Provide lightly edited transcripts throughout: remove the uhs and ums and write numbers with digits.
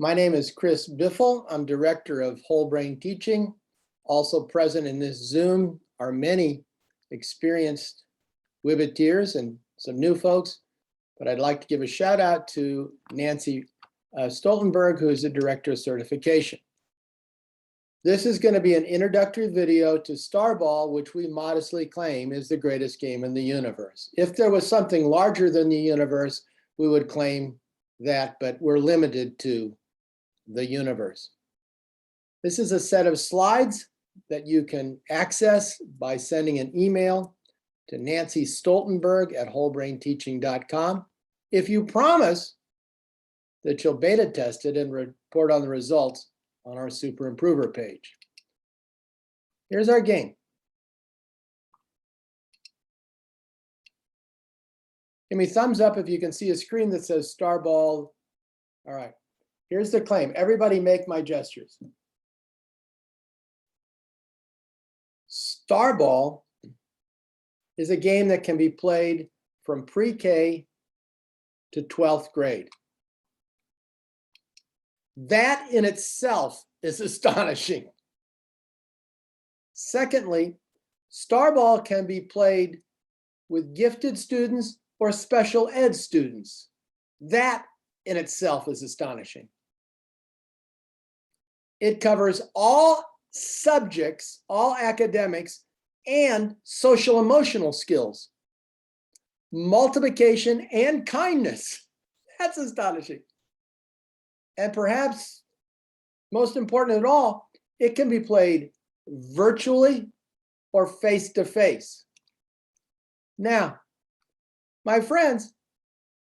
My name is Chris Biffle. I'm Director of Whole Brain Teaching. Also present in this Zoom are many experienced Wibbeteers and some new folks, but I'd like to give a shout out to Nancy Stoltenberg, who is the Director of Certification. This is going to be an introductory video to Starball, which we modestly claim is the greatest game in the universe. If there was something larger than the universe, we would claim that, but we're limited to the universe. This is a set of slides that you can access by sending an email to Nancy Stoltenberg at wholebrainteaching.com. If you promise that you'll beta test it and report on the results on our Super Improver page. Here's our game. Give me thumbs up if you can see a screen that says Starball. All right, here's the claim. Everybody make my gestures. Starball is a game that can be played from pre-K to 12th grade. That in itself is astonishing. Secondly, Starball can be played with gifted students or special ed students. That in itself is astonishing. It covers all subjects, all academics, and social emotional skills, multiplication and kindness. That's astonishing. And perhaps most important of all, it can be played virtually or face-to-face. Now, my friends,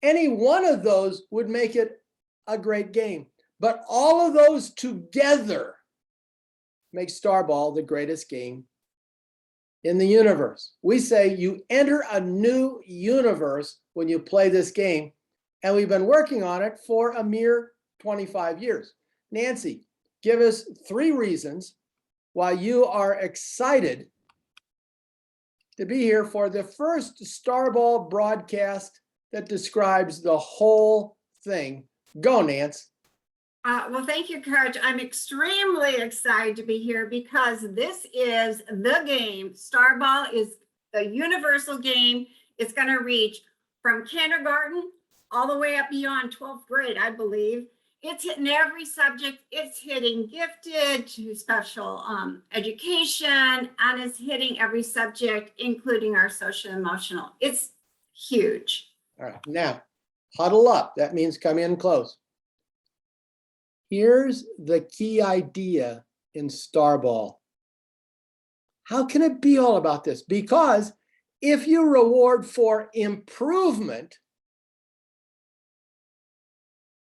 any one of those would make it a great game, but all of those together make Starball the greatest game in the universe. We say you enter a new universe when you play this game, and we've been working on it for a mere 25 years. Nancy, give us 3 reasons why you are excited to be here for the first Starball broadcast that describes the whole thing. Go, Nance. Well, thank you, Coach. I'm extremely excited to be here because this is the game. Starball is a universal game. It's going to reach from kindergarten all the way up beyond 12th grade, I believe. It's hitting every subject. It's hitting gifted to special education, and it's hitting every subject, including our social emotional. It's huge. All right, now huddle up. That means come in close. Here's the key idea in Starball. How can it be all about this? Because if you reward for improvement,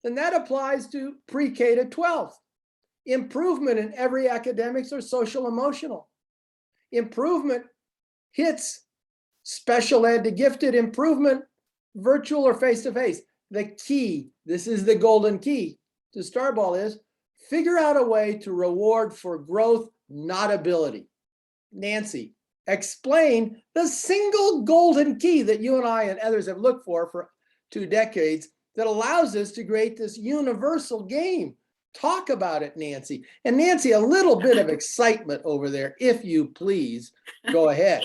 then that applies to pre-K to 12th. Improvement in every academics or social emotional. Improvement hits special ed to gifted. Improvement, virtual or face-to-face. The key, this is the golden key to Starball, is figure out a way to reward for growth, not ability. Nancy, explain the single golden key that you and I and others have looked for 2 decades that allows us to create this universal game. Talk about it, Nancy. And Nancy, a little bit of excitement over there, if you please. Go ahead.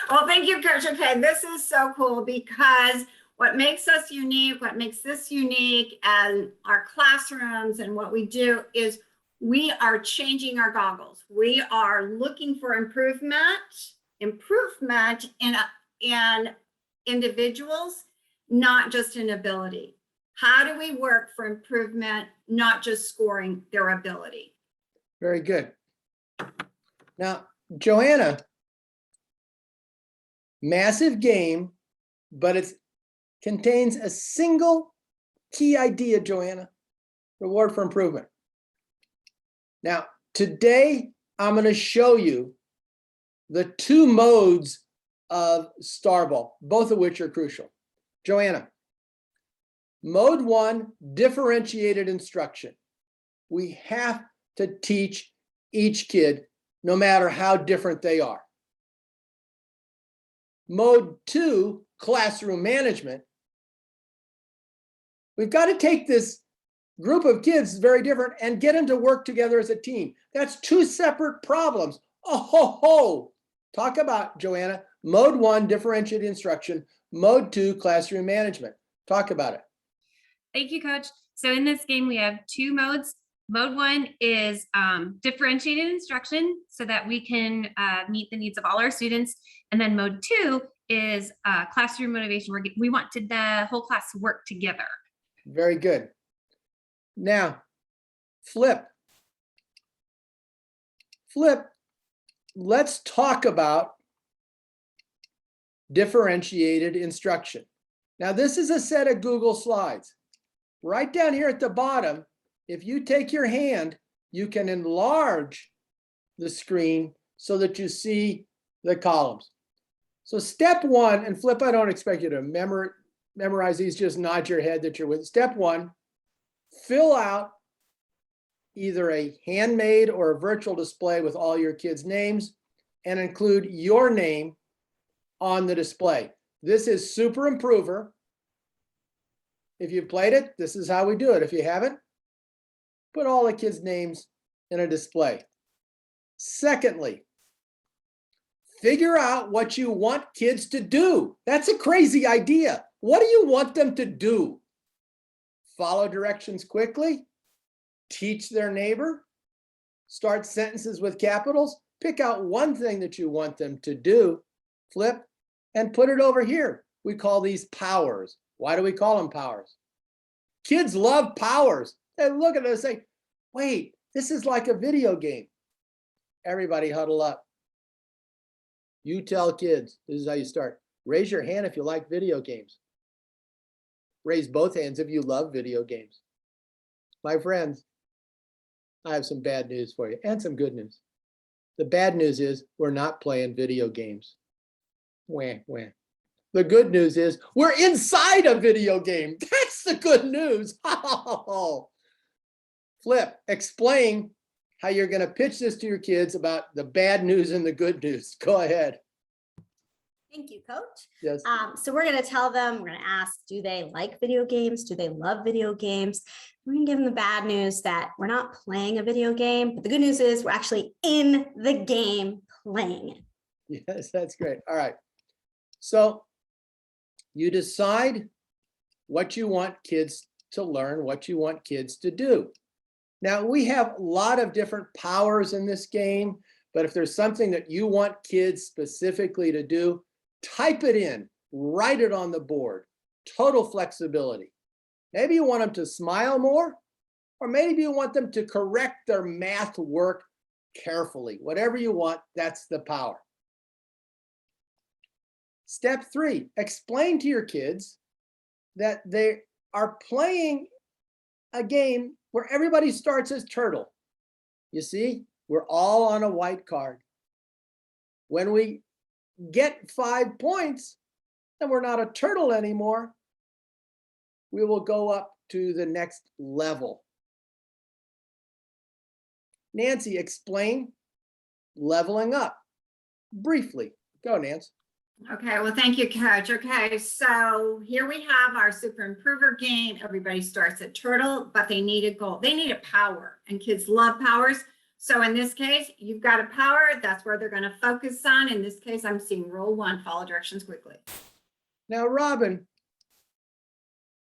Well, thank you, Coach. Okay, this is so cool because what makes us unique, what makes this unique and our classrooms and what we do is we are changing our goggles. We are looking for improvement in individuals, not just in ability. How do we work for improvement, not just scoring their ability? Very good. Now, Joanna, massive game, but it contains a single key idea, Joanna, reward for improvement. Now, today, I'm going to show you the 2 modes of Starball, both of which are crucial. Joanna, mode 1, differentiated instruction. We have to teach each kid, no matter how different they are. Mode 2, classroom management. We've got to take this group of kids is very different, and get them to work together as a team. That's two separate problems. Oh, ho, ho. Talk about, Joanna, mode 1, differentiated instruction, mode 2, classroom management. Talk about it. Thank you, Coach. So in this game, we have two modes. Mode 1 is differentiated instruction so that we can meet the needs of all our students. And then mode 2 is classroom motivation. We want the whole class to work together. Very good. Now, Flip, let's talk about differentiated instruction. Now, this is a set of Google Slides. Right down here at the bottom, if you take your hand, you can enlarge the screen so that you see the columns. So step 1, and Flip, I don't expect you to memorize these, just nod your head that you're with. Step 1, fill out either a handmade or a virtual display with all your kids' names and include your name on the display. This is Super Improver. If you've played it, this is how we do it. If you haven't, put all the kids' names in a display. Secondly, figure out what you want kids to do. That's a crazy idea. What do you want them to do? Follow directions quickly, teach their neighbor, start sentences with capitals, pick out one thing that you want them to do, Flip, and put it over here. We call these powers. Why do we call them powers? Kids love powers. They look at it and say, wait, this is like a video game. Everybody huddle up. You tell kids, this is how you start. Raise your hand if you like video games. Raise both hands if you love video games. My friends, I have some bad news for you and some good news. The bad news is we're not playing video games. Wah, wah. The good news is we're inside a video game. That's the good news. Flip, explain how you're going to pitch this to your kids about the bad news and the good news. Go ahead. Thank you, Coach. Yes. So we're going to tell them, we're going to ask, do they like video games? Do they love video games? We're going to give them the bad news that we're not playing a video game, but the good news is we're actually in the game playing it. Yes, that's great. All right. So you decide what you want kids to learn, what you want kids to do. Now, we have a lot of different powers in this game, but if there's something that you want kids specifically to do, type it in, write it on the board. Total flexibility. Maybe you want them to smile more, or maybe you want them to correct their math work carefully. Whatever you want, that's the power. Step 3, explain to your kids that they are playing a game where everybody starts as turtle. You see, we're all on a white card. When we get 5 points, then we're not a turtle anymore. We will go up to the next level. Nancy, explain leveling up briefly. Go, Nancy. Okay, well, thank you, Coach. Okay, so here we have our Super Improver game. Everybody starts at turtle, but they need a goal. They need a power, and kids love powers. So in this case, you've got a power. That's where they're going to focus on. In this case, I'm seeing rule 1, follow directions quickly. Now, Robin,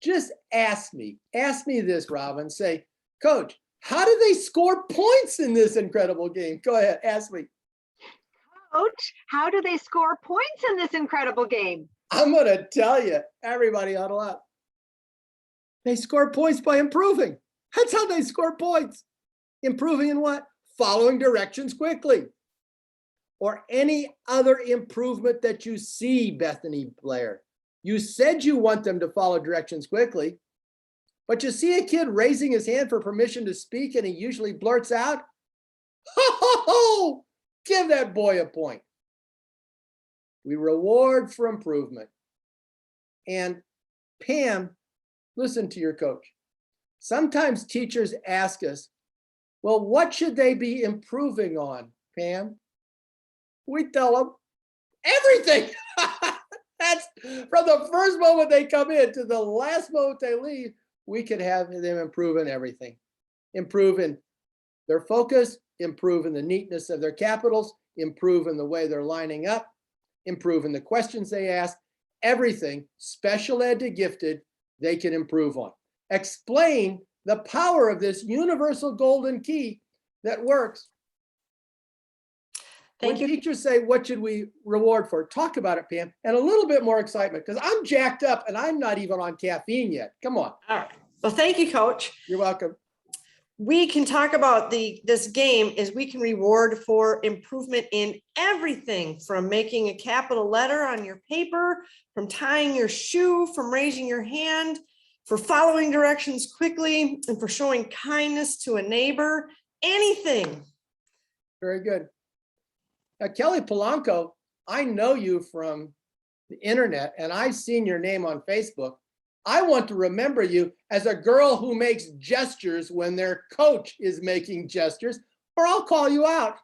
just ask me this, Robin. Say, Coach, how do they score points in this incredible game? Go ahead, ask me. Coach, how do they score points in this incredible game? I'm going to tell you, everybody huddle up. They score points by improving. That's how they score points. Improving in what? Following directions quickly. Or any other improvement that you see, Bethany Blair. You said you want them to follow directions quickly, but you see a kid raising his hand for permission to speak and he usually blurts out, ho, ho, ho! Give that boy a point. We reward for improvement. And Pam, listen to your coach. Sometimes teachers ask us, well, what should they be improving on, Pam? We tell them everything. That's from the first moment they come in to the last moment they leave. we could have them improve in everything. Improve in their focus, improve in the neatness of their capitals, improve in the way they're lining up, improve in the questions they ask, everything, special ed to gifted, they can improve on. Explain the power of this universal golden key that works. Thank When you. teachers say, what should we reward for? Talk about it, Pam, and a little bit more excitement, because I'm jacked up and I'm not even on caffeine yet. Come on. All right. Well, thank you, Coach. You're welcome. We can talk about this game is we can reward for improvement in everything from making a capital letter on your paper, from tying your shoe, from raising your hand, for following directions quickly, and for showing kindness to a neighbor, anything. Very good. Now, Kelly Polanco, I know you from the internet and I've seen your name on Facebook. I want to remember you as a girl who makes gestures when their coach is making gestures, or I'll call you out.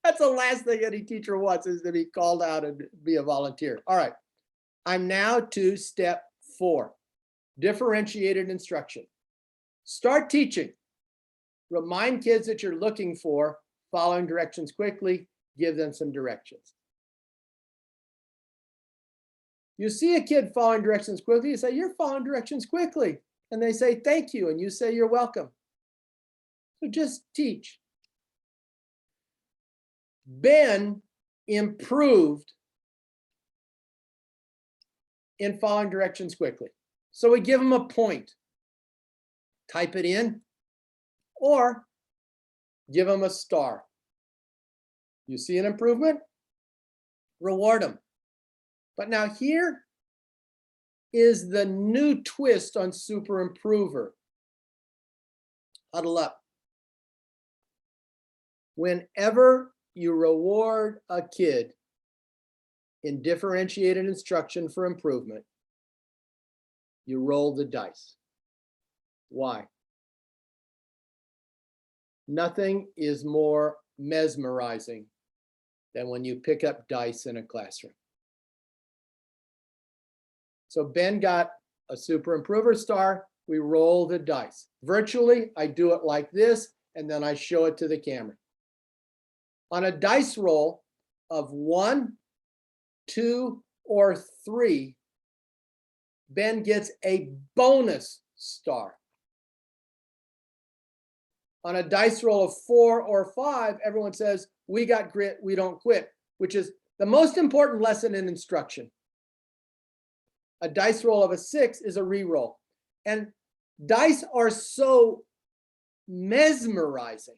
That's the last thing any teacher wants, is to be called out and be a volunteer. All right. I'm now to step 4, differentiated instruction. Start teaching. Remind kids that you're looking for, following directions quickly, give them some directions. You see a kid following directions quickly, you say, you're following directions quickly. And they say, thank you. And you say, you're welcome. So just teach. Ben improved in following directions quickly. So we give him a point. Type it in or give him a star. You see an improvement? Reward him. But now here is the new twist on Super Improver. Huddle up. Whenever you reward a kid in differentiated instruction for improvement, you roll the dice. Why? Nothing is more mesmerizing than when you pick up dice in a classroom. So Ben got a Super Improver star. We roll the dice. Virtually, I do it like this, and then I show it to the camera. On a dice roll of 1, 2, or 3, Ben gets a bonus star. On a dice roll of 4 or 5, everyone says, we got grit, we don't quit, which is the most important lesson in instruction. A dice roll of a 6 is a reroll. And dice are so mesmerizing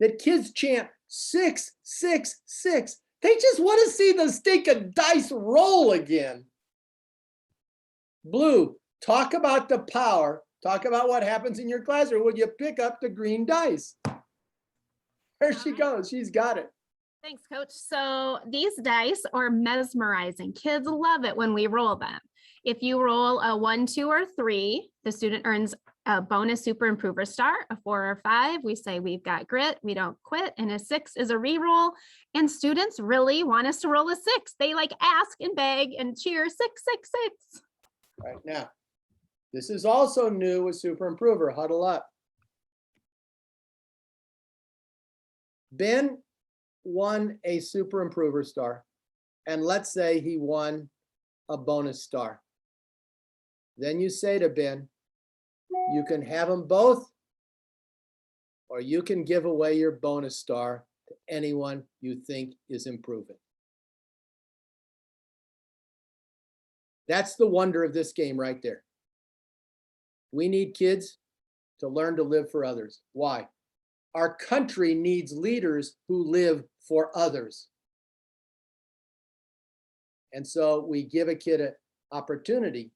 that kids chant 6, 6, 6. They just want to see the stinking dice roll again. Blue, talk about the power. Talk about what happens in your classroom when you pick up the green dice. There she goes. She's got it. Thanks, Coach. So these dice are mesmerizing. Kids love it when we roll them. If you roll a 1, 2, or 3, the student earns a bonus Super Improver star. A 4 or 5, we say we've got grit, we don't quit. And a 6 is a reroll. And students really want us to roll a 6. They like ask and beg and cheer 6, 6, 6. Right now, this is also new with Super Improver. Huddle up. Ben won a Super Improver star, and let's say he won a bonus star. Then you say to Ben, you can have them both, or you can give away your bonus star to anyone you think is improving. That's the wonder of this game right there. We need kids to learn to live for others. Why? Our country needs leaders who live for others. And so we give a kid an opportunity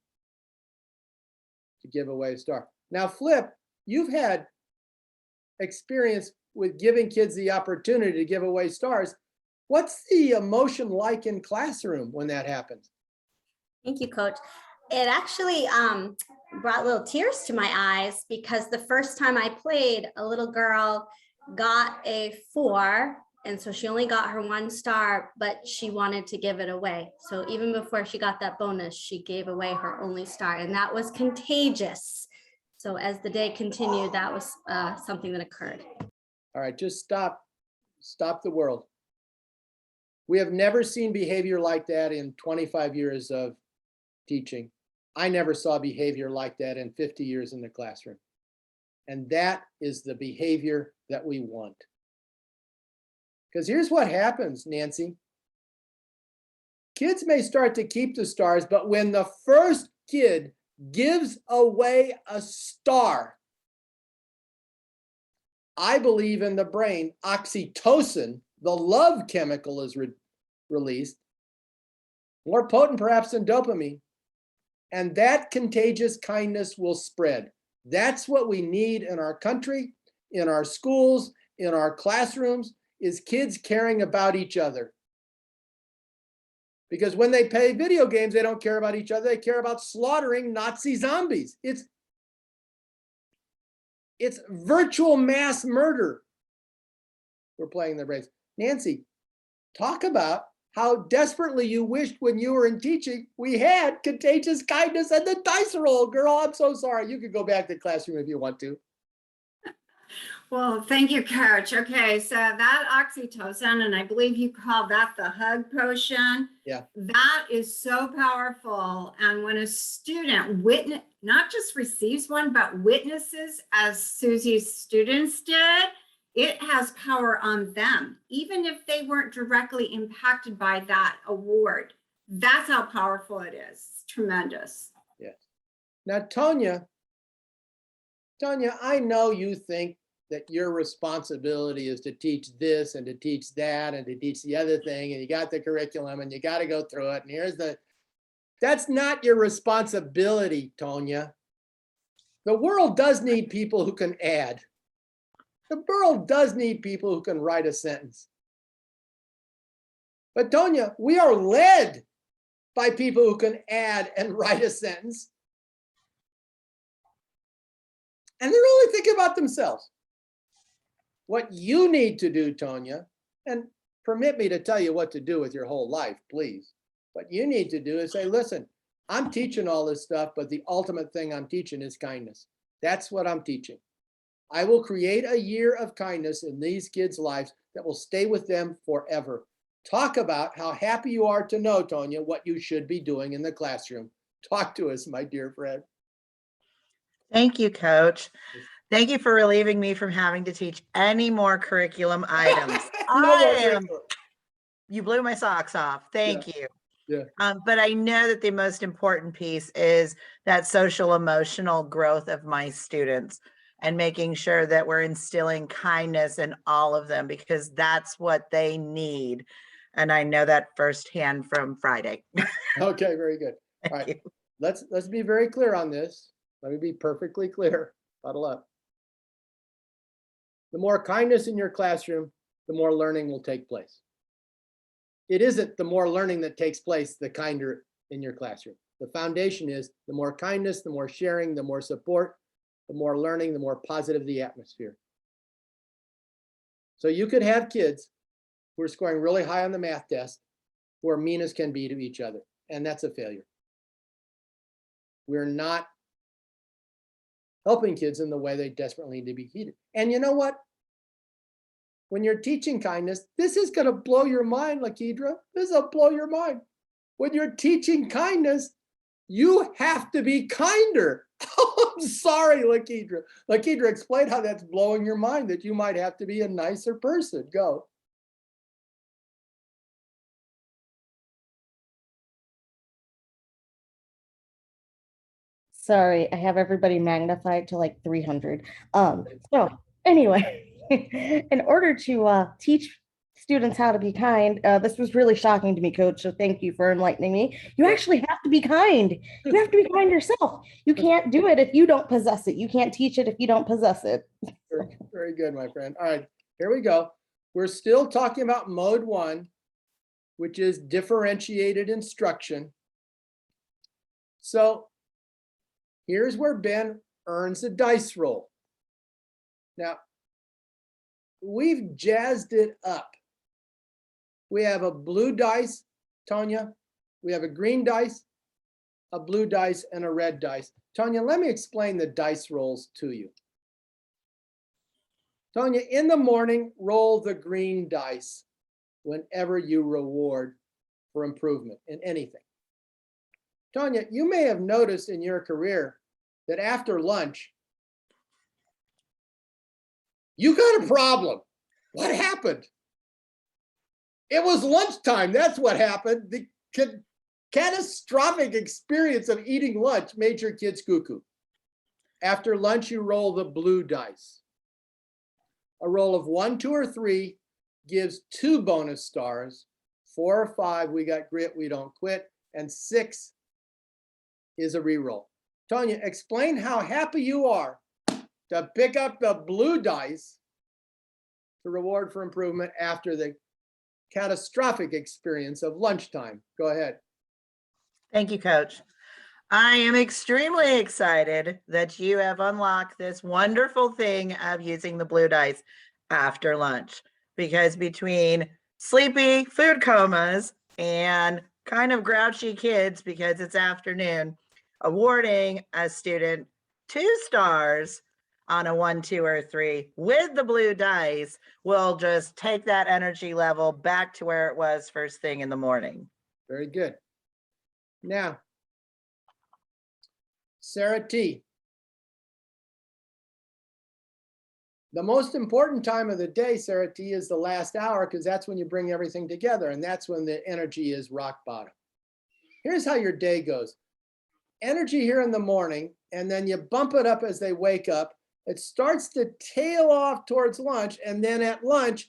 to give away a star. Now, Flip, you've had experience with giving kids the opportunity to give away stars. What's the emotion like in classroom when that happens? Thank you, Coach. It actually brought little tears to my eyes because the first time I played, a little girl got a 4 And so she only got her 1 star, but she wanted to give it away. So even before she got that bonus, she gave away her only star, and that was contagious. So as the day continued, that was something that occurred. All right, just stop the world. We have never seen behavior like that in 25 years of teaching. I never saw behavior like that in 50 years in the classroom. And that is the behavior that we want. Because here's what happens, Nancy. Kids may start to keep the stars, but when the first kid gives away a star, I believe in the brain, oxytocin, the love chemical, is released, more potent perhaps than dopamine, and that contagious kindness will spread. That's what we need in our country, in our schools, in our classrooms, is kids caring about each other. Because when they play video games, they don't care about each other. They care about slaughtering Nazi zombies. It's virtual mass murder. We're playing the race. Nancy, talk about how desperately you wished when you were in teaching, we had contagious kindness and the dice roll. Girl, I'm so sorry. You could go back to the classroom if you want to. Well, thank you, Coach. Okay, so that oxytocin, and I believe you call that the hug potion. Yeah. That is so powerful. And when a student not just receives one, but witnesses, as Susie's students did, it has power on them, even if they weren't directly impacted by that award. That's how powerful it is. It's tremendous. Yes. Now, Tonya, I know you think that your responsibility is to teach this and to teach that and to teach the other thing, and you got the curriculum and you got to go through it. And that's not your responsibility, Tonya. The world does need people who can add. The world does need people who can write a sentence. But Tonya, we are led by people who can add and write a sentence. And they're only thinking about themselves. What you need to do, Tonya, and permit me to tell you what to do with your whole life, please. What you need to do is say, listen, I'm teaching all this stuff, but the ultimate thing I'm teaching is kindness. That's what I'm teaching. I will create a year of kindness in these kids' lives that will stay with them forever. Talk about how happy you are to know, Tonya, what you should be doing in the classroom. Talk to us, my dear friend. Thank you, Coach. Thank you for relieving me from having to teach any more curriculum items. You blew my socks off. Thank you. Yeah. But I know that the most important piece is that social emotional growth of my students and making sure that we're instilling kindness in all of them, because that's what they need. And I know that firsthand from Friday. Okay, very good. All right, let's be very clear on this. Let me be perfectly clear. Huddle up. The more kindness in your classroom, the more learning will take place. It isn't the more learning that takes place, the kinder in your classroom. The foundation is the more kindness, the more sharing, the more support, the more learning, the more positive the atmosphere. So you could have kids who are scoring really high on the math test who are mean as can be to each other, and that's a failure. We're not helping kids in the way they desperately need to be heeded. And you know what? When you're teaching kindness, this is going to blow your mind, Lakidra. This will blow your mind. When you're teaching kindness, you have to be kinder. I'm sorry, Lakidra. Lakidra, explain how that's blowing your mind, that you might have to be a nicer person. Go. Sorry, I have everybody magnified to like 300. So anyway, in order to teach students how to be kind, this was really shocking to me, Coach. So thank you for enlightening me. You actually have to be kind. You have to be kind yourself. You can't do it if you don't possess it. You can't teach it if you don't possess it. Very good, my friend. All right, here we go. We're still talking about mode 1, which is differentiated instruction. So here's where Ben earns a dice roll. Now, we've jazzed it up We have a blue dice, Tonya. We have a green dice, a blue dice, and a red dice. Tonya, let me explain the dice rolls to you. Tonya, in the morning, roll the green dice whenever you reward for improvement in anything. Tonya, you may have noticed in your career that after lunch, you got a problem. What happened? It was lunchtime. That's what happened. The catastrophic experience of eating lunch made your kids cuckoo. After lunch, you roll the blue dice. A roll of 1, 2, or 3 gives 2 bonus stars. 4 or 5, we got grit, we don't quit. And 6 is a reroll. Tonya, explain how happy you are to pick up the blue dice to reward for improvement after the catastrophic experience of lunchtime. Go ahead. Thank you, Coach. I am extremely excited that you have unlocked this wonderful thing of using the blue dice after lunch, because between sleepy food comas and kind of grouchy kids because it's afternoon, awarding a student 2 stars on a 1, 2, or 3 with the blue dice will just take that energy level back to where it was first thing in the morning. Very good. Now, Sarah T. The most important time of the day, Sarah T, is the last hour, because that's when you bring everything together, and that's when the energy is rock bottom. Here's how your day goes. Energy here in the morning, and then you bump it up as they wake up. It starts to tail off towards lunch, and then at lunch,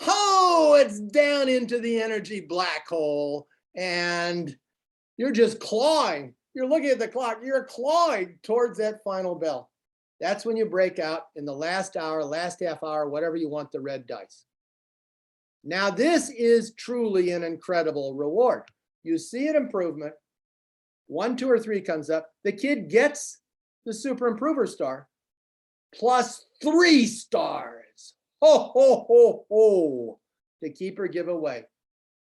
oh, it's down into the energy black hole, and you're just clawing. You're looking at the clock, you're clawing towards that final bell. That's when you break out in the last hour, last half hour, whatever you want, the red dice. Now, this is truly an incredible reward. You see an improvement, 1, 2, or 3 comes up, the kid gets the super improver star plus 3 stars. Ho, ho, ho, ho, to keep or give away.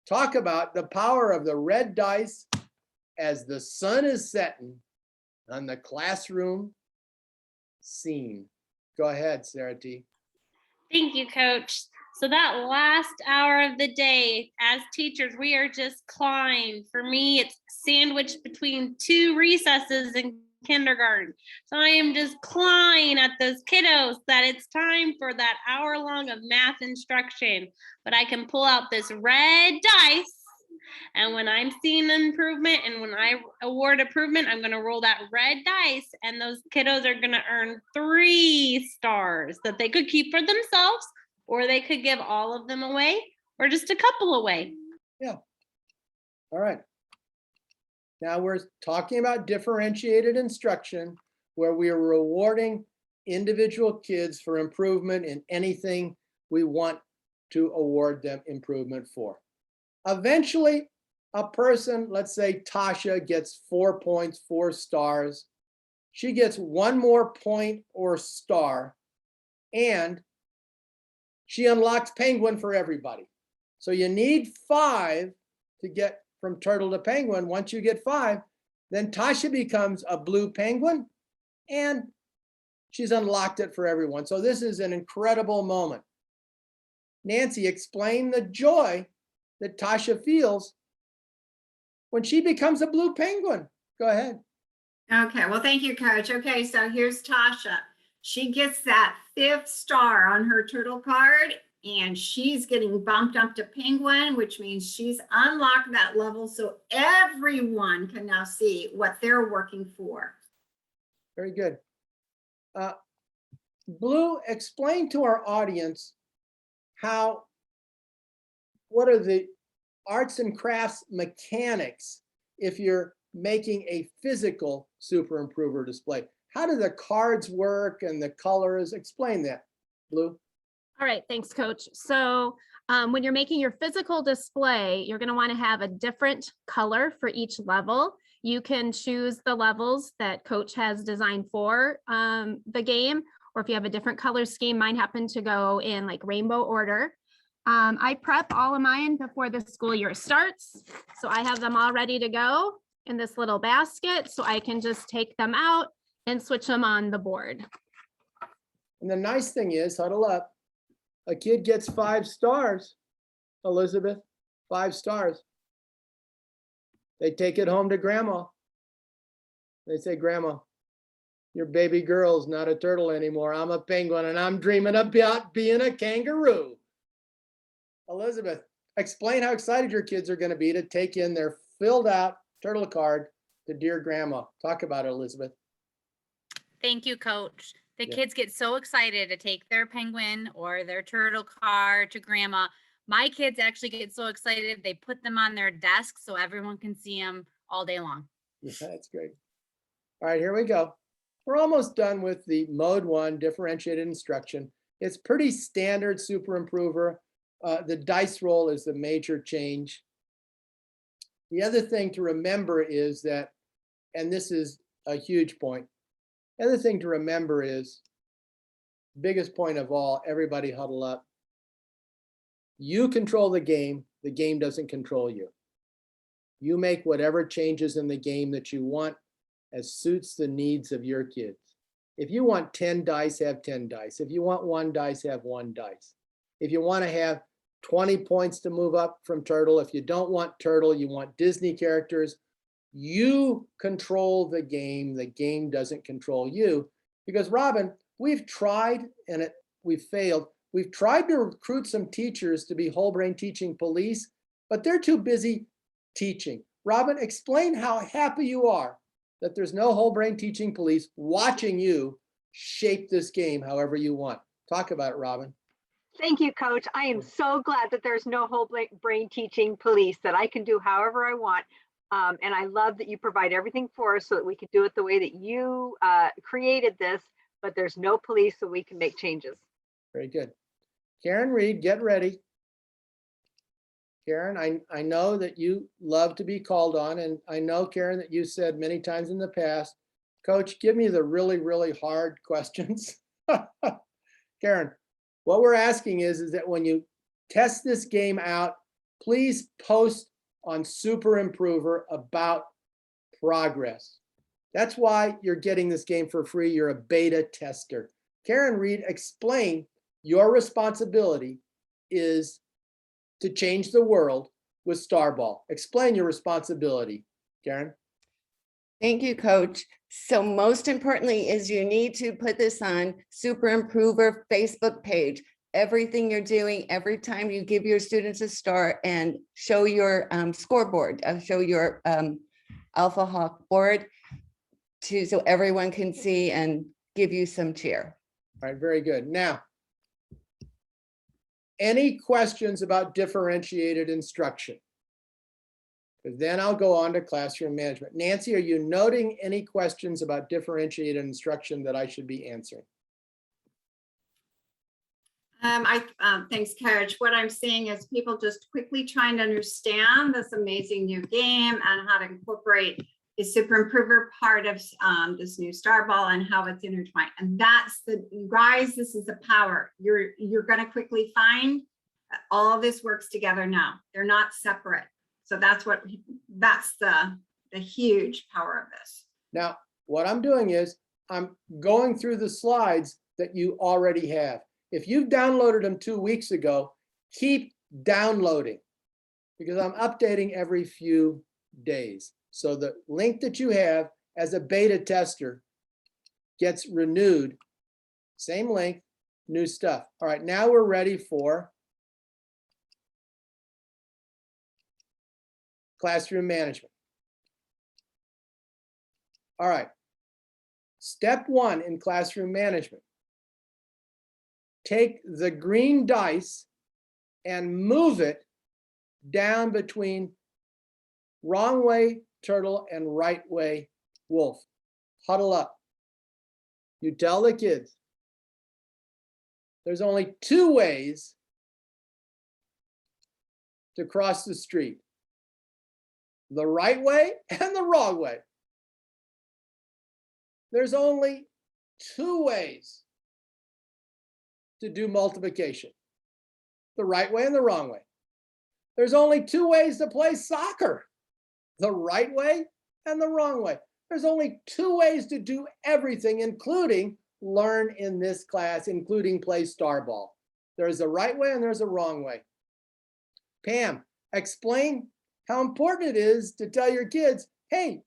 Talk about the power of the red dice as the sun is setting on the classroom scene. Go ahead, Sarah T. Thank you, Coach. So that last hour of the day, as teachers, we are just clawing. For me, it's sandwiched between 2 recesses in kindergarten. So I am just clawing at those kiddos that it's time for that hour long of math instruction. But I can pull out this red dice, and when I'm seeing an improvement and when I award improvement, I'm going to roll that red dice, and those kiddos are going to earn 3 stars that they could keep for themselves, or they could give all of them away, or just a couple away. Yeah. All right. Now we're talking about differentiated instruction, where we are rewarding individual kids for improvement in anything we want to award them improvement for. Eventually, a person, let's say Tasha, gets 4 points, 4 stars. She gets 1 more point or star, and she unlocks Penguin for everybody. So you need 5 to get from turtle to penguin. Once you get 5, then Tasha becomes a blue penguin, and she's unlocked it for everyone. So this is an incredible moment. Nancy, explain the joy that Tasha feels when she becomes a blue penguin. Go ahead. Okay, well, thank you, Coach. Okay, so here's Tasha. She gets that 5th star on her turtle card, and she's getting bumped up to penguin, which means she's unlocked that level so everyone can now see what they're working for. Very good. Blue, explain to our audience what are the arts and crafts mechanics if you're making a physical super improver display. How do the cards work and the colors? Explain that, Blue. All right, thanks, Coach. So when you're making your physical display, you're going to want to have a different color for each level. You can choose the levels that Coach has designed for the game, or if you have a different color scheme, mine happen to go in like rainbow order. I prep all of mine before the school year starts. So I have them all ready to go in this little basket, so I can just take them out and switch them on the board. And the nice thing is, huddle up, a kid gets 5 stars, Elizabeth, 5 stars. They take it home to grandma. They say, Grandma, your baby girl's not a turtle anymore. I'm a penguin and I'm dreaming about being a kangaroo. Elizabeth, explain how excited your kids are going to be to take in their filled out turtle card to Dear Grandma. Talk about it, Elizabeth. Thank you, Coach. The Yeah. kids get so excited to take their penguin or their turtle card to grandma. My kids actually get so excited, they put them on their desk so everyone can see them all day long. Yeah, that's great. All right, here we go. We're almost done with the mode 1 differentiated instruction. It's pretty standard super improver. The dice roll is the major change. The other thing to remember is that, and this is a huge point, the other thing to remember is, biggest point of all, everybody huddle up. You control the game doesn't control you. You make whatever changes in the game that you want as suits the needs of your kids. If you want 10 dice, have 10 dice. If you want 1 dice, have 1 dice. If you want to have 20 points to move up from turtle, if you don't want turtle, you want Disney characters, you control the game doesn't control you. Because Robin, we've tried and we've failed. We've tried to recruit some teachers to be whole brain teaching police, but they're too busy teaching. Robin, explain how happy you are that there's no whole brain teaching police watching you shape this game however you want. Talk about it, Robin. Thank you, Coach. I am so glad that there's no whole brain teaching police, that I can do however I want. And I love that you provide everything for us so that we can do it the way that you created this, but there's no police so we can make changes. Very good. Karen Reed, get ready. Karen, I know that you love to be called on, and I know, Karen, that you said many times in the past, Coach, give me the really, really hard questions. Karen, what we're asking is that when you test this game out, please post on Super Improver about progress. That's why you're getting this game for free. You're a beta tester. Karen Reed, explain your responsibility is to change the world with Starball. Explain your responsibility, Karen. Thank you, Coach. So most importantly is you need to put this on Super Improver Facebook page. Everything you're doing, every time you give your students a star, and show your scoreboard, show your Alpha Hawk board so everyone can see and give you some cheer. All right, very good. Now, any questions about differentiated instruction? Because then I'll go on to classroom management. Nancy, are you noting any questions about differentiated instruction that I should be answering? Thanks, Coach. What I'm seeing is people just quickly trying to understand this amazing new game and how to incorporate the Super Improver part of this new Starball and how it's intertwined. And that's you guys, this is the power. You're going to quickly find all this works together now. They're not separate. So that's the huge power of this. Now, what I'm doing is I'm going through the slides that you already have. If you've downloaded them 2 weeks ago, keep downloading because I'm updating every few days. So the link that you have as a beta tester gets renewed. Same link, new stuff. All right, now we're ready for classroom management. All right, step 1 in classroom management. Take the green dice and move it down between wrong way turtle and right way wolf. Huddle up. You tell the kids there's only 2 ways to cross the street. The right way and the wrong way. There's only 2 ways to do multiplication. the right way and the wrong way. There's only two ways to play soccer, the right way and the wrong way. There's only two ways to do everything, including learn in this class, including play star ball. There's a right way and there's a wrong way. Pam, explain how important it is to tell your kids, hey,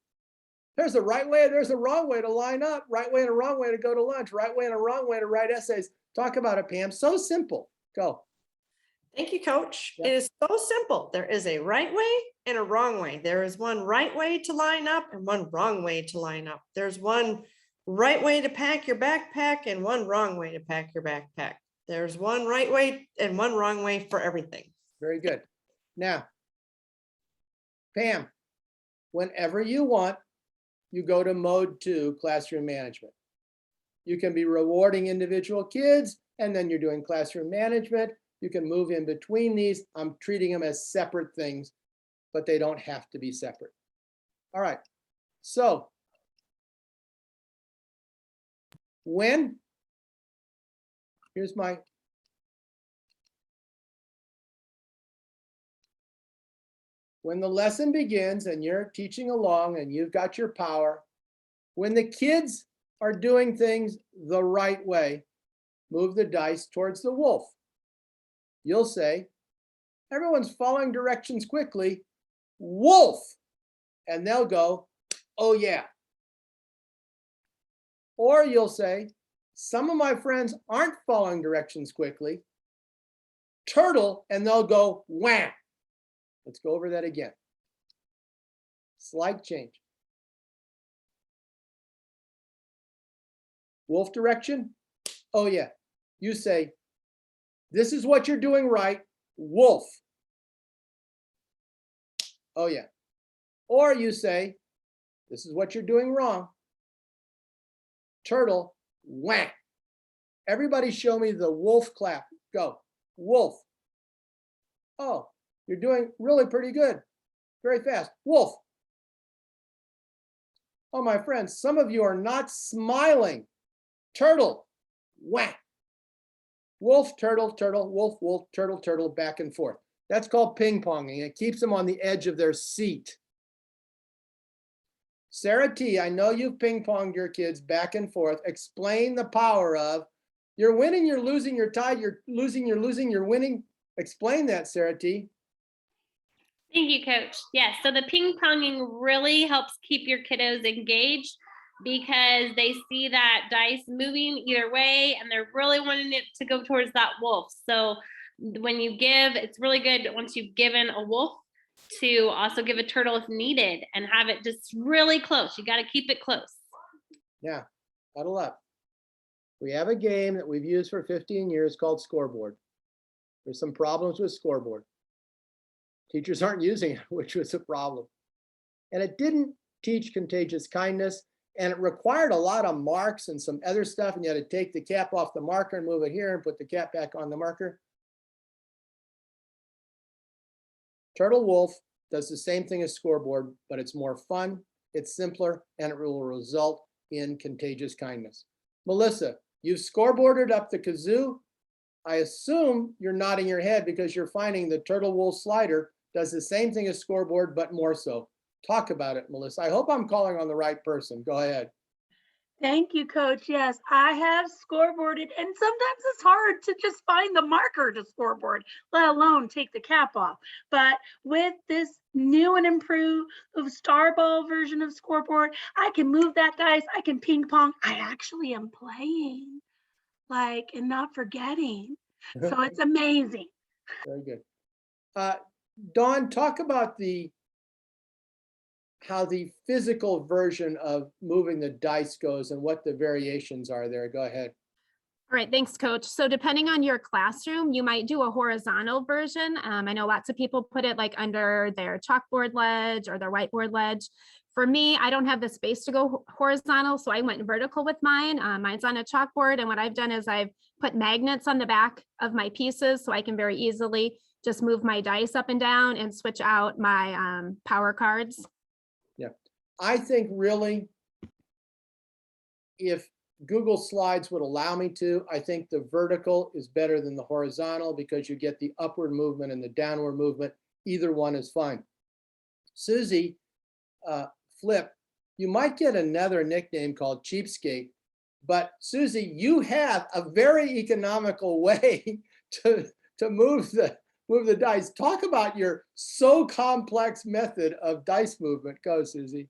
there's a right way, there's a wrong way to line up, right way and a wrong way to go to lunch, right way and a wrong way to write essays. Talk about it, Pam. So simple. Go. Thank you, Coach. Yep. It is so simple. There is a right way and a wrong way. There is one right way to line up and one wrong way to line up. There's one right way to pack your backpack and one wrong way to pack your backpack. There's one right way and one wrong way for everything. Very good. Now, Pam, whenever you want, you go to mode 2, classroom management. You can be rewarding individual kids, and then you're doing classroom management. You can move in between these. I'm treating them as separate things, but they don't have to be separate. All right. So when the lesson begins and you're teaching along and you've got your power, when the kids are doing things the right way, move the dice towards the wolf. You'll say, everyone's following directions quickly, wolf. And they'll go, oh yeah. Or you'll say, some of my friends aren't following directions quickly, turtle, and they'll go, wham. Let's go over that again. Slight change. Wolf direction, oh yeah. You say, this is what you're doing right, wolf. Oh yeah. Or you say, this is what you're doing wrong, turtle, whack. Everybody show me the wolf clap. Go, wolf. Oh, you're doing really pretty good. Very fast, wolf. Oh, my friends, some of you are not smiling. Turtle, whack. Wolf, turtle, turtle, wolf, wolf, turtle, turtle, back and forth. That's called ping ponging. It keeps them on the edge of their seat. Sarah T, I know you've ping ponged your kids back and forth. Explain the power of you're winning, you're losing, you're tied, you're losing, you're winning. Explain that, Sarah T. Thank you, Coach. Yes, so the ping ponging really helps keep your kiddos engaged because they see that dice moving either way and they're really wanting it to go towards that wolf. So when you give, it's really good once you've given a wolf to also give a turtle if needed and have it just really close. You got to keep it close. Yeah, huddle up. We have a game that we've used for 15 years called Scoreboard. There's some problems with Scoreboard. Teachers aren't using it, which was a problem. And it didn't teach contagious kindness, and it required a lot of marks and some other stuff, and you had to take the cap off the marker and move it here and put the cap back on the marker. Turtle Wolf does the same thing as Scoreboard, but it's more fun, it's simpler, and it will result in contagious kindness. Melissa, you've scoreboarded up the kazoo. I assume you're nodding your head because you're finding the Turtle Wolf slider does the same thing as Scoreboard, but more so. Talk about it, Melissa. I hope I'm calling on the right person. Go ahead. Thank you, Coach. Yes, I have scoreboarded, and sometimes it's hard to just find the marker to scoreboard, let alone take the cap off. But with this new and improved star ball version of Scoreboard, I can move that dice, I can ping pong. I actually am playing, like, and not forgetting. So it's amazing. Very good. Dawn, talk about how the physical version of moving the dice goes and what the variations are there. Go ahead. All right, thanks, Coach. So depending on your classroom, you might do a horizontal version. I know lots of people put it like under their chalkboard ledge or their whiteboard ledge. For me, I don't have the space to go horizontal, so I went vertical with mine. Mine's on a chalkboard, and what I've done is I've put magnets on the back of my pieces so I can very easily just move my dice up and down and switch out my power cards. Yeah, I think really, if Google Slides would allow me to. I think the vertical is better than the horizontal because you get the upward movement and the downward movement. Either one is fine. Susie, Flip, you might get another nickname called Cheapskate, but Susie, you have a very economical way to move the dice. Talk about your so complex method of dice movement. Go, Susie.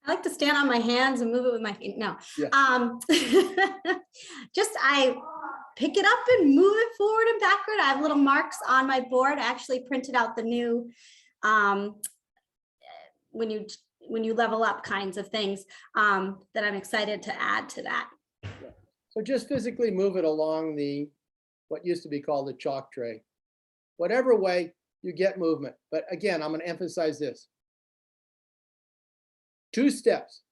I like to stand on my hands and move it with my feet. No. Yeah. Just I pick it up and move it forward and backward. I have little marks on my board. I actually printed out the new when you level up kinds of things that I'm excited to add to that. So just physically move it along the what used to be called the chalk tray. Whatever way you get movement. But again, I'm going to emphasize this. 2 steps.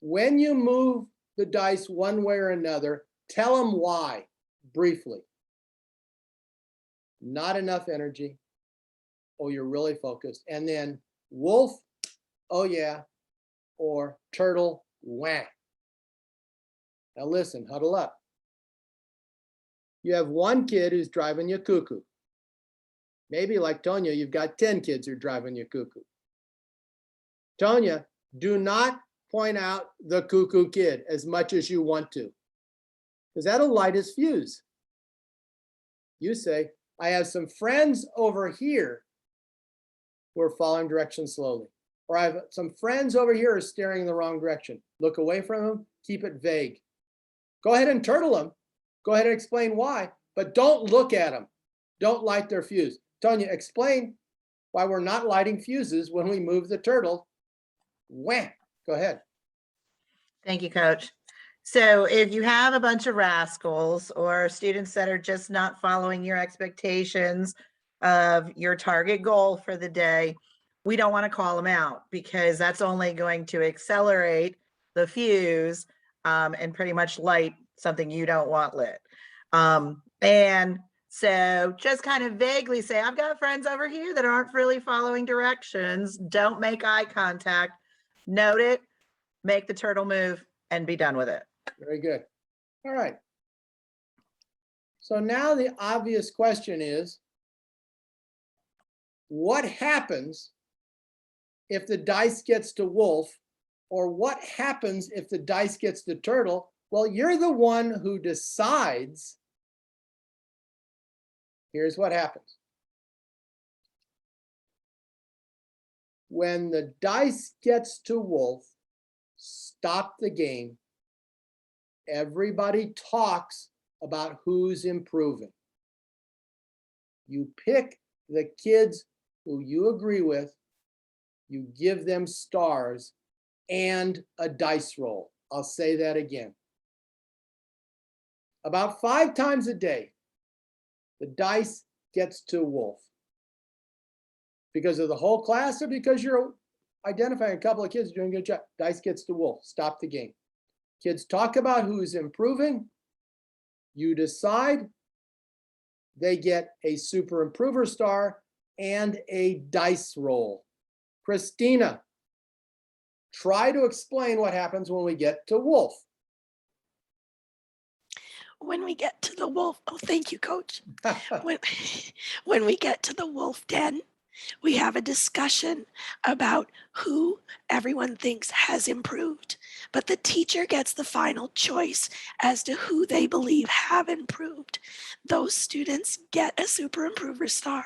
When you move the dice one way or another, tell them why briefly. Not enough energy. Oh, you're really focused. And then wolf, oh yeah, or turtle, whack. Now listen, huddle up. You have one kid who's driving you cuckoo. Maybe like Tonya, you've got 10 kids who are driving you cuckoo. Tonya, do not point out the cuckoo kid as much as you want to, because that'll light his fuse. You say, I have some friends over here who are following directions slowly. Or I have some friends over here who are staring in the wrong direction. Look away from them, keep it vague. Go ahead and turtle them. Go ahead and explain why, but don't look at them. Don't light their fuse. Tonya, explain why we're not lighting fuses when we move the turtle. Wham, go ahead. Thank you, Coach. So if you have a bunch of rascals or students that are just not following your expectations of your target goal for the day, we don't want to call them out because that's only going to accelerate the fuse and pretty much light something you don't want lit. And so just kind of vaguely say, I've got friends over here that aren't really following directions. Don't make eye contact. Note it, make the turtle move, and be done with it. Very good. All right. So now the obvious question is, what happens if the dice gets to wolf, or what happens if the dice gets to turtle? Well, you're the one who decides. Here's what happens. When the dice gets to wolf, stop the game. Everybody talks about who's improving. You pick the kids who you agree with, you give them stars and a dice roll. I'll say that again. About 5 times a day, the dice gets to wolf. Because of the whole class or because you're identifying a couple of kids doing a good job, dice gets to wolf, stop the game. Kids talk about who's improving. You decide. They get a super improver star and a dice roll. Christina, try to explain what happens when we get to wolf. When we get to the wolf, oh, thank you, Coach. When we get to the wolf den, we have a discussion about who everyone thinks has improved, but the teacher gets the final choice as to who they believe have improved. Those students get a super improver star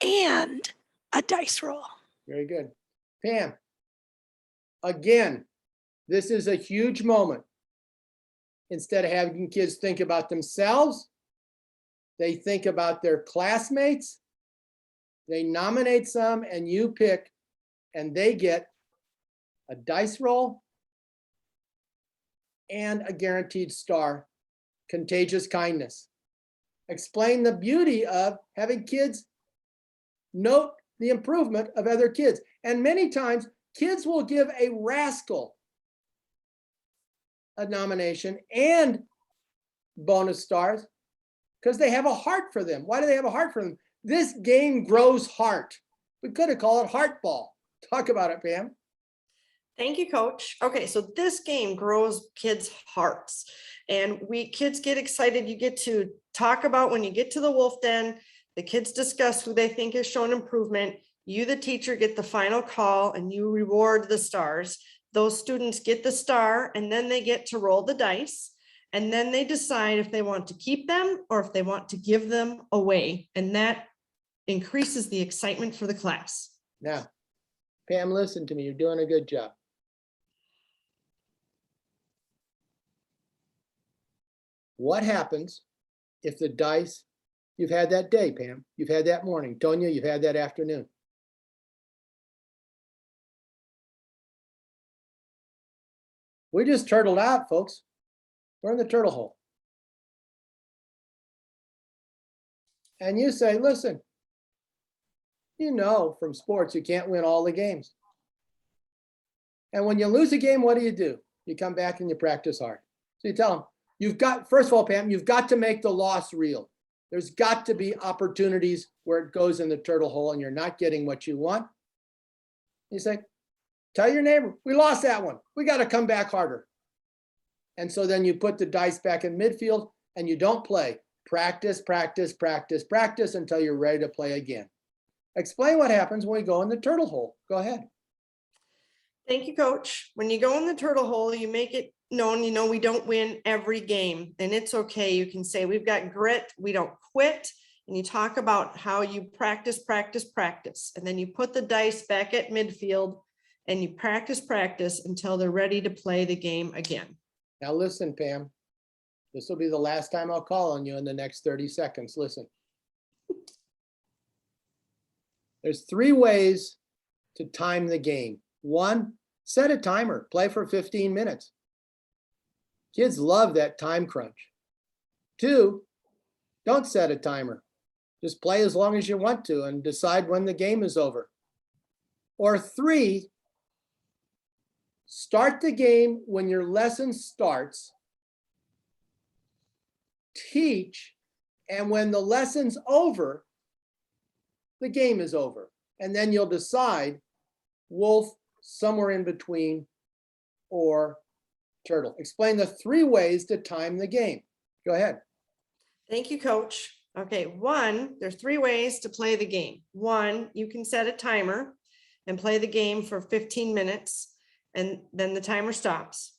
and a dice roll. Very good. Pam, again, this is a huge moment. Instead of having kids think about themselves, they think about their classmates. They nominate some and you pick, and they get a dice roll and a guaranteed star. Contagious kindness. Explain the beauty of having kids note the improvement of other kids. And many times kids will give a rascal a nomination and bonus stars because they have a heart for them. Why do they have a heart for them? This game grows heart. We could have called it heart ball. Talk about it, Pam. Thank you, Coach. Okay, so this game grows kids' hearts, and kids get excited. You get to talk about when you get to the wolf den, the kids discuss who they think has shown improvement. You, the teacher, get the final call and you reward the stars. Those students get the star and then they get to roll the dice. And then they decide if they want to keep them or if they want to give them away. And that increases the excitement for the class. Now, Pam, listen to me. You're doing a good job. What happens if the dice, you've had that day, Pam, you've had that morning, Tonya, you've had that afternoon. We just turtled out, folks. We're in the turtle hole. And you say, listen, you know from sports you can't win all the games. And when you lose a game, what do? You come back and you practice hard. So you tell them, you've got, first of all, Pam, you've got to make the loss real. There's got to be opportunities where it goes in the turtle hole and you're not getting what you want. You say, tell your neighbor, we lost that one. We got to come back harder. And so then you put the dice back in midfield and you don't play. Practice, practice, practice, practice until you're ready to play again. Explain what happens when we go in the turtle hole. Go ahead. Thank you, Coach. When you go in the turtle hole, you make it known, we don't win every game, and it's okay. You can say we've got grit, we don't quit, and you talk about how you practice, practice, practice, and then you put the dice back at midfield and you practice, practice until they're ready to play the game again. Now listen, Pam, this will be the last time I'll call on you in the next 30 seconds. Listen. There's 3 ways to time the game. 1, set a timer, play for 15 minutes. Kids love that time crunch. 2, don't set a timer. Just play as long as you want to and decide when the game is over. Or 3, start the game when your lesson starts, teach, and when the lesson's over, the game is over. And then you'll decide wolf, somewhere in between, or turtle. Explain the 3 ways to time the game. Go ahead. Thank you, Coach. Okay, 1, there's 3 ways to play the game. 1, you can set a timer and play the game for 15 minutes, and then the timer stops.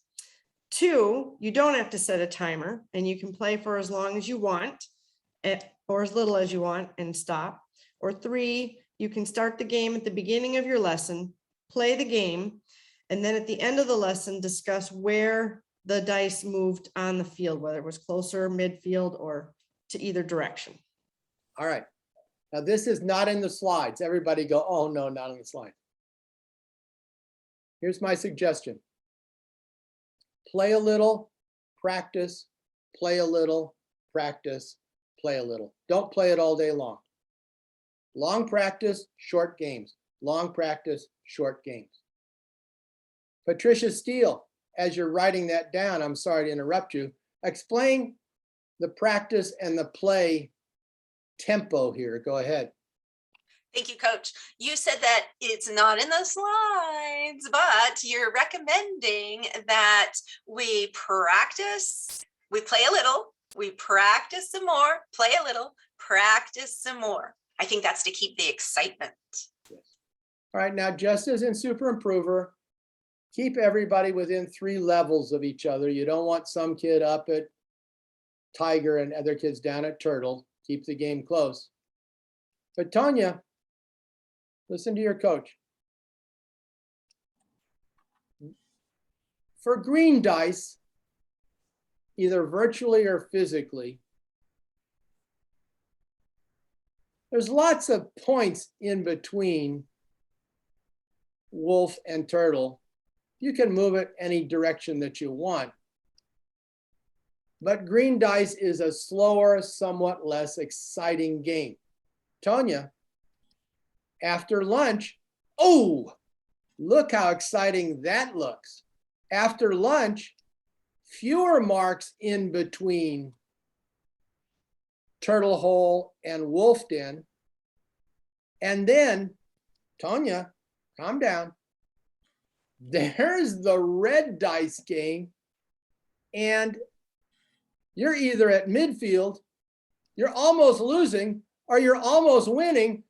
2, you don't have to set a timer, and you can play for as long as you want, or as little as you want, and stop. Or 3, you can start the game at the beginning of your lesson, play the game, and then at the end of the lesson, discuss where the dice moved on the field, whether it was closer, midfield, or to either direction. All right. Now this is not in the slides. Everybody go, oh no, not in the slide. Here's my suggestion. Play a little, practice, play a little, practice, play a little. Don't play it all day long. Long practice, short games. Long practice, short games. Patricia Steele, as you're writing that down, I'm sorry to interrupt you, explain the practice and the play tempo here. Go ahead. Thank you, Coach. You said that it's not in the slides, but you're recommending that we practice, we play a little, we practice some more, play a little, practice some more. I think that's to keep the excitement. Yes. All right, now just as in Super Improver, keep everybody within 3 levels of each other. You don't want some kid up at Tiger and other kids down at Turtle. Keep the game close. But Tonya, listen to your coach. For green dice, either virtually or physically, there's lots of points in between wolf and turtle. You can move it any direction that you want. But green dice is a slower, somewhat less exciting game. Tonya, after lunch, oh, look how exciting that looks. After lunch, fewer marks in between turtle hole and wolf den. And then, Tonya, calm down. there's the red dice game. And you're either at midfield, you're almost losing, or you're almost winning.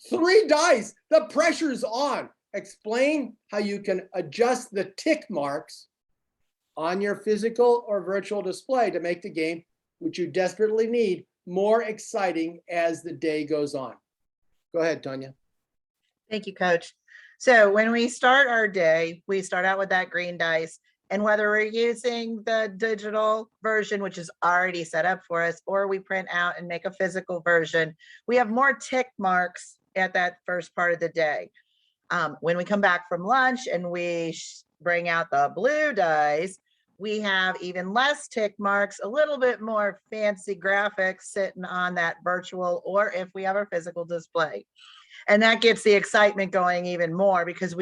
3 dice, the pressure's on. Explain how you can adjust the tick marks on your physical or virtual display to make the game, which you desperately need, more exciting as the day goes on. Go ahead, Tanya. Thank you, Coach. So when we start our day, we start out with that green dice. And whether we're using the digital version, which is already set up for us, or we print out and make a physical version, we have more tick marks at that first part of the day. When we come back from lunch and we bring out the blue dice, we have even less tick marks, a little bit more fancy graphics sitting on that virtual, or if we have our physical display. And that gets the excitement going even more because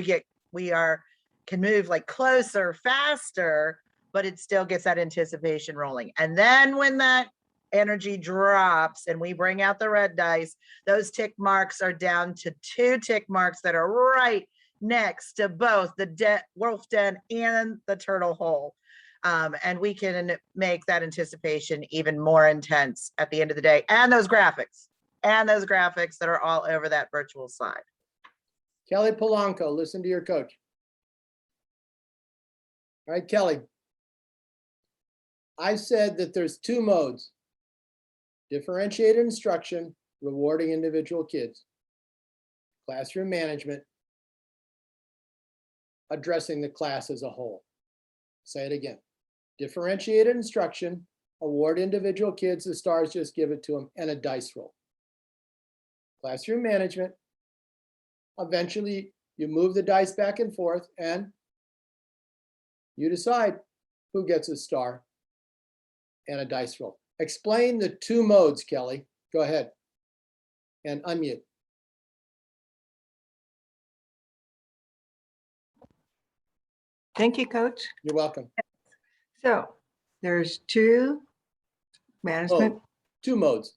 can move like closer, faster, but it still gets that anticipation rolling. And then when that energy drops and we bring out the red dice, those tick marks are down to 2 tick marks that are right next to both the wolf den and the turtle hole. And we can make that anticipation even more intense at the end of the day. And those graphics that are all over that virtual slide. Kelly Polanco, listen to your coach. All right, Kelly. I said that there's 2 modes: differentiated instruction, rewarding individual kids; classroom management, addressing the class as a whole. Say it again. Differentiated instruction, award individual kids the stars, just give it to them, and a dice roll. Classroom management, eventually you move the dice back and forth and you decide who gets a star and a dice roll. Explain the 2 modes, Kelly. Go ahead and unmute. Thank you, Coach. You're welcome. So there's 2 management. Oh, 2 modes.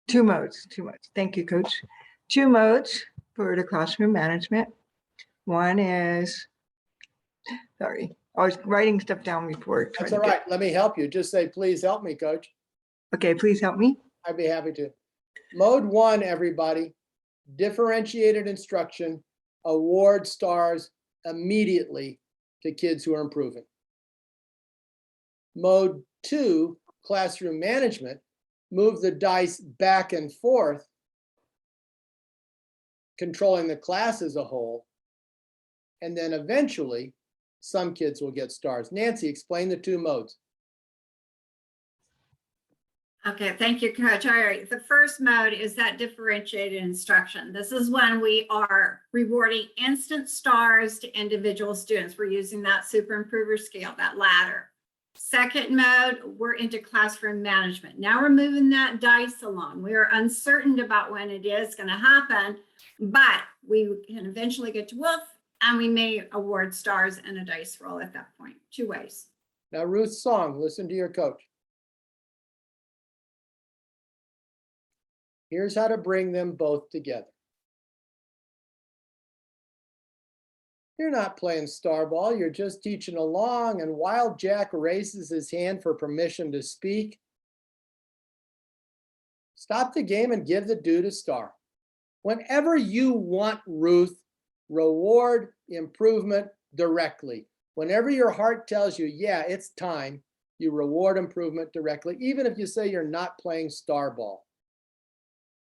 2 modes. Thank you, Coach. 2 modes for the classroom management. One is, sorry, I was writing stuff down before. That's all right. Let me help you. Just say, please help me, Coach. Okay, please help me. I'd be happy to. Mode 1, everybody, differentiated instruction, award stars immediately to kids who are improving. Mode 2, classroom management, move the dice back and forth, controlling the class as a whole. And then eventually, some kids will get stars. Nancy, explain the 2 modes. Okay, thank you, Coach. All right, the first mode is that differentiated instruction. This is when we are rewarding instant stars to individual students. We're using that super improver scale, that ladder. Second mode, we're into classroom management. Now we're moving that dice along. We are uncertain about when it is going to happen, but we can eventually get to wolf, and we may award stars and a dice roll at that point. 2 ways. Now, Ruth Song, listen to your coach. Here's how to bring them both together. You're not playing star ball, you're just teaching along, and while Jack raises his hand for permission to speak, stop the game and give the dude a star. Whenever you want, Ruth, reward improvement directly. Whenever your heart tells you, yeah, it's time, you reward improvement directly, even if you say you're not playing star ball.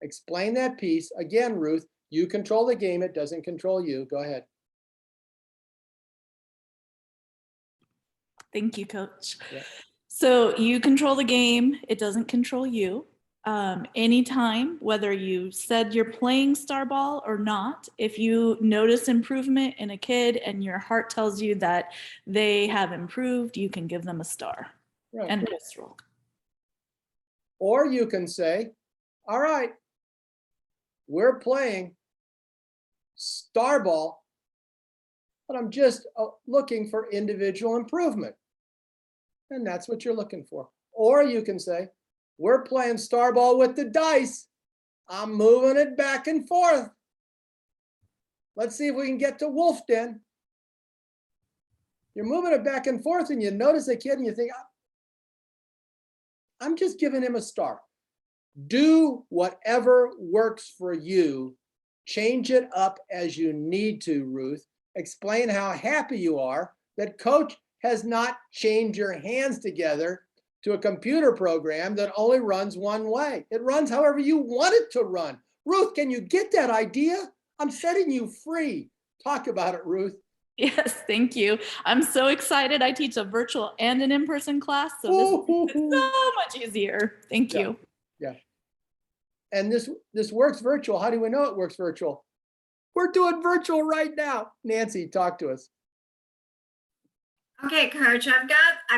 Explain that piece. Again, Ruth, you control the game. It doesn't control you. Go ahead. Thank you, Coach. Yeah. So you control the game. It doesn't control you. Anytime, whether you said you're playing star ball or not, if you notice improvement in a kid and your heart tells you that they have improved, you can give them a star and a dice roll. Or you can say, all right, we're playing star ball, but I'm just looking for individual improvement. And that's what you're looking for. Or you can say, we're playing star ball with the dice. I'm moving it back and forth. Let's see if we can get to wolf den. You're moving it back and forth and you notice a kid and you think, I'm just giving him a star. Do whatever works for you. Change it up as you need to, Ruth. Explain how happy you are that coach has not chained your hands together to a computer program that only runs one way. It runs however you want it to run. Ruth, can you get that idea? I'm setting you free. Talk about it, Ruth. Yes, thank you. I'm so excited. I teach a virtual and an in-person class, so this is so much easier. Thank you. Yeah. And this works virtual. How do we know it works virtual? We're doing virtual right now. Nancy, talk to us. Okay, Coach, I've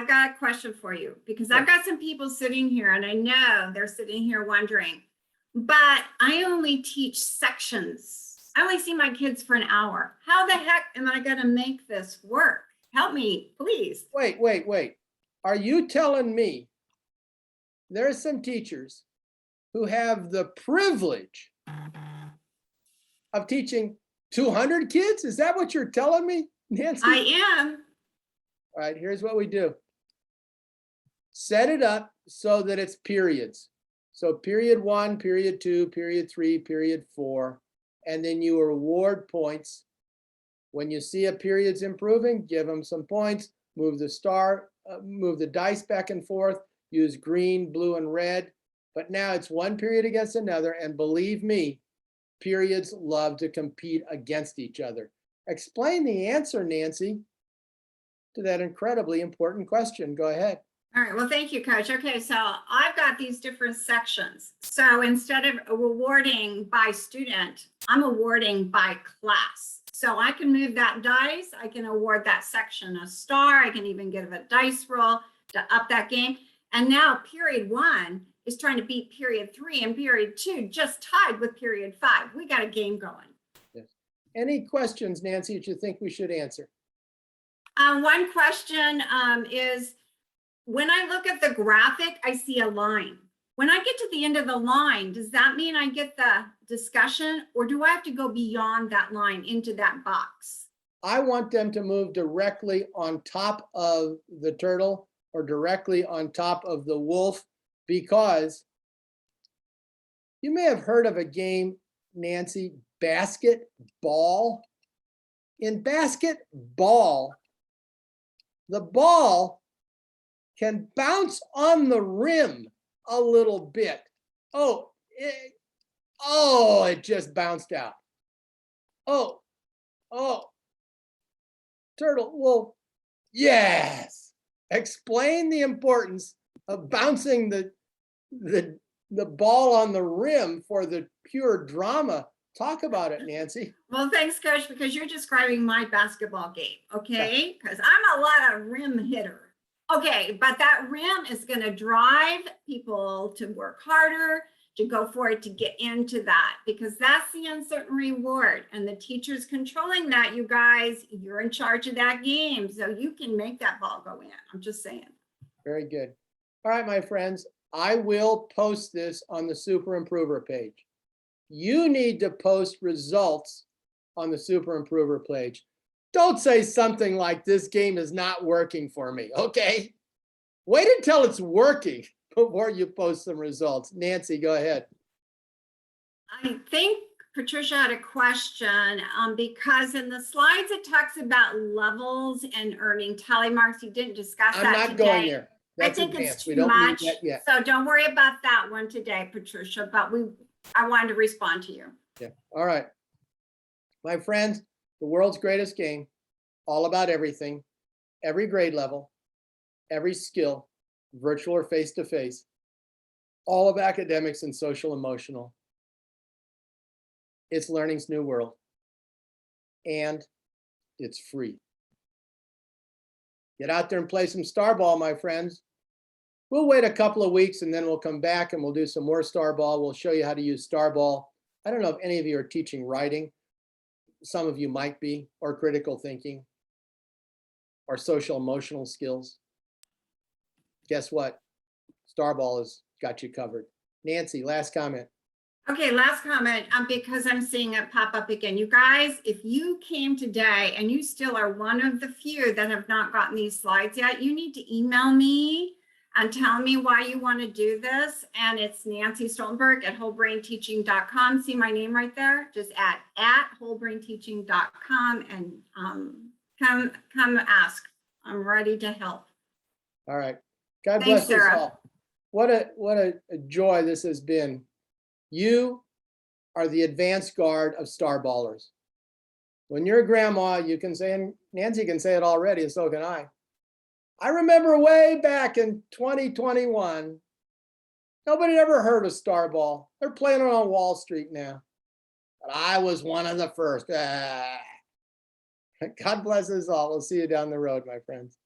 got a question for you because I've got some people sitting here and I know they're sitting here wondering, but I only teach sections. I only see my kids for an hour. How the heck am I going to make this work? Help me, please. Wait. Are you telling me there are some teachers who have the privilege of teaching 200 kids? Is that what you're telling me, Nancy? I am. All right, here's what we do. Set it up so that it's periods. So period 1, period 2, period 3, period 4, and then you reward points. When you see a period's improving, give them some points, move the dice back and forth, use green, blue, and red. But now it's one period against another, and believe me, periods love to compete against each other. Explain the answer, Nancy, to that incredibly important question. Go ahead. All right, well, thank you, Coach. Okay, so I've got these different sections. So instead of rewarding by student, I'm awarding by class. So I can move that dice, I can award that section a star, I can even give a dice roll to up that game. And now period 1 is trying to beat period 3, and period 2 just tied with period 5. We got a game going. Yes. Any questions, Nancy, that you think we should answer? One question is, when I look at the graphic, I see a line. When I get to the end of the line, does that mean I get the discussion, or do I have to go beyond that line into that box? I want them to move directly on top of the turtle or directly on top of the wolf, because you may have heard of a game, Nancy, basketball. In basketball, the ball can bounce on the rim a little bit. It just bounced out. Turtle, wolf, yes. Explain the importance of bouncing the ball on the rim for the pure drama. Talk about it, Nancy. Well, thanks, Coach, because you're describing my basketball game, okay? Because I'm a lot of rim hitter. Okay, but that rim is going to drive people to work harder, to go for it, to get into that, because that's the uncertain reward. And the teacher's controlling that, you guys. You're in charge of that game, so you can make that ball go in. I'm just saying. Very good. All right, my friends, I will post this on the Super Improver page. You need to post results on the Super Improver page. Don't say something like, this game is not working for me, okay? Wait until it's working before you post some results. Nancy, go ahead. I think Patricia had a question because in the slides it talks about levels and earning tally marks. You didn't discuss that today. I'm not going there. That's I think advanced. it's We too don't need much. that yet. So don't worry about that one today, Patricia, but I wanted to respond to you. Yeah. All right. My friends, the world's greatest game, all about everything, every grade level, every skill, virtual or face-to-face, all of academics and social emotional. It's learning's new world, and it's free. Get out there and play some star ball, my friends. We'll wait a couple of weeks and then we'll come back and we'll do some more star ball. We'll show you how to use star ball. I don't know if any of you are teaching writing. Some of you might be, or critical thinking, or social emotional skills. Guess what? Star ball has got you covered. Nancy, last comment. Okay, last comment, because I'm seeing it pop up again. You guys, if you came today and you still are one of the few that have not gotten these slides yet, you need to email me and tell me why you want to do this. And it's Nancy Stoltenberg at wholebrainteaching.com. See my name right there? Just at wholebrainteaching.com and come ask. I'm ready to help. All right. God Thanks, bless us Sarah. all. What a joy this has been. You are the advanced guard of star ballers. When you're a grandma, you can say, and Nancy can say it already, and so can I. I remember way back in 2021, nobody ever heard of star ball. They're playing it on Wall Street now. But I was one of the first. God bless us all. We'll see you down the road, my friends.